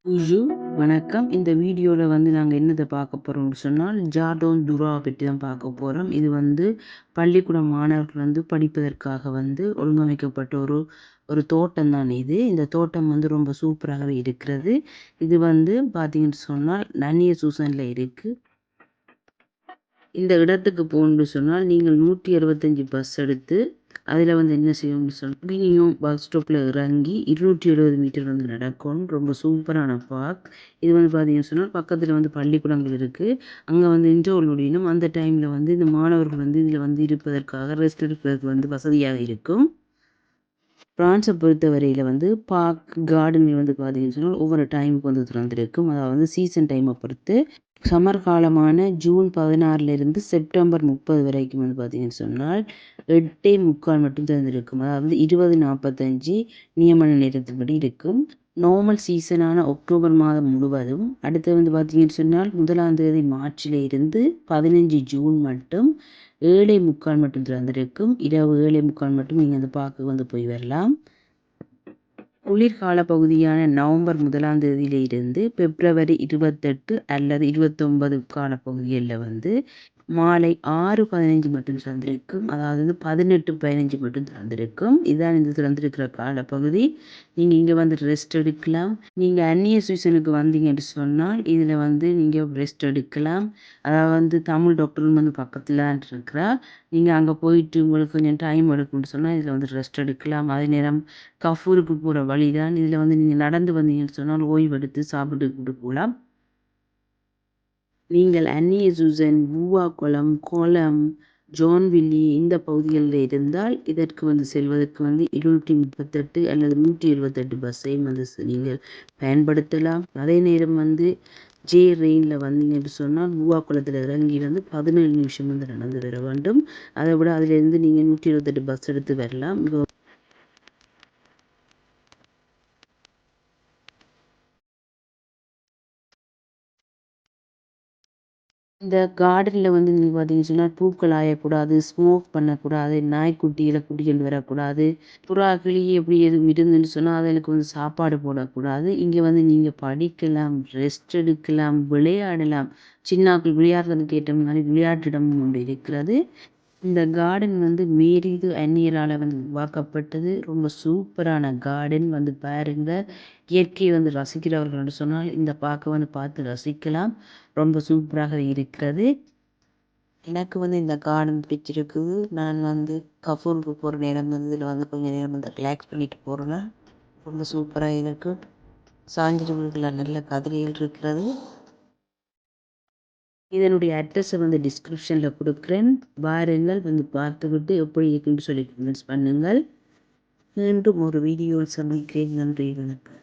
உஜு வணக்கம். இந்த வீடியோவில் வந்து நாங்கள் என்னத்தை பார்க்க போகிறோம்னு சொன்னால் ஜார்டோன் துரா பற்றி தான் பார்க்க போகிறோம். இது வந்து பள்ளிக்கூட மாணவர்கள் வந்து படிப்பதற்காக வந்து ஒழுங்கமைக்கப்பட்ட ஒரு ஒரு தோட்டம் தான் இது. இந்த தோட்டம் வந்து ரொம்ப சூப்பராகவே இருக்கிறது. இது வந்து பார்த்தீங்கன்னு சொன்னால் நன்னிய சூசனில் இருக்குது. இந்த இடத்துக்கு போகணுன்னு சொன்னால் நீங்கள் 165 பஸ் எடுத்து அதில் வந்து என்ன செய்யணும்னு சொன்னால் மினியும் பஸ் ஸ்டாப்பில் இறங்கி 270 மீட்டர் வந்து நடக்கணும். ரொம்ப சூப்பரான பார்க். இது வந்து பார்த்தீங்கன்னு சொன்னால் பக்கத்தில் வந்து பள்ளிக்கூடங்கள் இருக்குது. அங்கே வந்து இன்டர்வல் முடியணும். அந்த டைமில் வந்து இந்த மாணவர்கள் வந்து இதில் வந்து இருப்பதற்காக ரெஸ்ட் எடுப்பதற்கு வந்து வசதியாக இருக்கும். பிரான்ஸை பொறுத்தவரையில் வந்து பார்க் கார்டன் வந்து பார்த்தீங்கன்னு சொன்னால் ஒவ்வொரு டைமுக்கு வந்து திறந்திருக்கும். அதாவது சீசன் டைமை பொறுத்து சம்மர் காலமான ஜூன் 16 செப்டம்பர் 30 வரைக்கும் வந்து பார்த்தீங்கன்னு சொன்னால் 8:45 மட்டும் திறந்திருக்கும். அதாவது 20:45 நியமன நேரத்தின்படி இருக்கும். நார்மல் சீசனான அக்டோபர் மாதம் முழுவதும் அடுத்து வந்து பார்த்தீங்கன்னு சொன்னால் 1 மார்ச்சில் இருந்து 15 ஜூன் மட்டும் 7:45 மட்டும் திறந்திருக்கும். இரவு 7:45 மட்டும் நீங்கள் அந்த பார்க்க வந்து போய் வரலாம். குளிர்கால பகுதியான நவம்பர் 1 இருந்து பிப்ரவரி 28 அல்லது 29 காலப்பகுதிகளில் வந்து மாலை 6:15 மட்டும் திறந்திருக்கும். அதாவது 18:15 மட்டும் திறந்திருக்கும். இதுதான் இந்த திறந்திருக்கிற காலப்பகுதி. நீங்கள் இங்கே வந்து ரெஸ்ட் எடுக்கலாம். நீங்கள் அந்நிய சீசனுக்கு வந்தீங்கன்னு சொன்னால் இதில் வந்து நீங்கள் ரெஸ்ட் எடுக்கலாம். அதாவது வந்து தமிழ் டாக்டரும் வந்து பக்கத்தில் தான் இருக்கிறா. நீங்கள் அங்கே போயிட்டு உங்களுக்கு கொஞ்சம் டைம் எடுக்கும்னு சொன்னால் இதில் வந்து ரெஸ்ட் எடுக்கலாம். அதே நேரம் கஃபூருக்கு போகிற வழி தான். இதில் வந்து நீங்கள் நடந்து வந்தீங்கன்னு சொன்னால் ஓய்வெடுத்து சாப்பிட்டு போகலாம். நீங்கள் அந்நிய சூசன், பூவாக்குளம், கோலம், ஜோன்வில்லி இந்த பகுதிகளில் இருந்தால் இதற்கு வந்து செல்வதற்கு வந்து 238 அல்லது 178 பஸ்ஸையும் வந்து நீங்கள் பயன்படுத்தலாம். அதே நேரம் வந்து ரெயினில் வந்தீங்கன்னு சொன்னால் பூவாக்குளத்தில் இறங்கி வந்து 17 நிமிஷம் வந்து நடந்து வர வேண்டும். அதை விட அதிலிருந்து நீங்கள் 128 பஸ் எடுத்து வரலாம். இந்த கார்டனில் வந்து நீங்கள் பார்த்தீங்கன்னு சொன்னால் பூக்கள் ஆயக்கூடாது, ஸ்மோக் பண்ணக்கூடாது, நாய்க்குட்டிகளை கூட்டிகிட்டு வரக்கூடாது, புறா கிளி எப்படி எதுவும் இருந்துன்னு சொன்னால் அதுகளுக்கு வந்து சாப்பாடு போடக்கூடாது. இங்கே வந்து நீங்கள் படிக்கலாம், ரெஸ்ட் எடுக்கலாம், விளையாடலாம். சின்னாக்கள் விளையாடுறதுக்கு ஏற்ற மாதிரி விளையாட்டிடம் ஒன்று இருக்கிறது. இந்த கார்டன் வந்து மேரிது அந்நியரால் வந்து உருவாக்கப்பட்டது. ரொம்ப சூப்பரான கார்டன் வந்து பாருங்க. இயற்கையை வந்து ரசிக்கிறவர்கள் சொன்னால் இந்த பார்க்க வந்து பார்த்து ரசிக்கலாம். ரொம்ப சூப்பராக இருக்கிறது. எனக்கு வந்து இந்த கார்டன் பிடிச்சிருக்குது. நான் வந்து கஃபூருக்கு போகிற நேரம் வந்து இதில் வந்து கொஞ்சம் நேரம் வந்து ரிலாக்ஸ் பண்ணிட்டு போகிறேன். ரொம்ப சூப்பராக இருக்குது. சாஞ்சிட்டு நல்ல கதிரைகள் இருக்கிறது. இதனுடைய அட்ரஸை வந்து டிஸ்கிரிப்ஷனில் கொடுக்குறேன். வாருங்கள் வந்து பார்த்துக்கிட்டு எப்படி இருக்குன்னு சொல்லி கமெண்ட்ஸ் பண்ணுங்கள். மீண்டும் ஒரு வீடியோ சந்திக்கிறேன். நன்றி, வணக்கம்.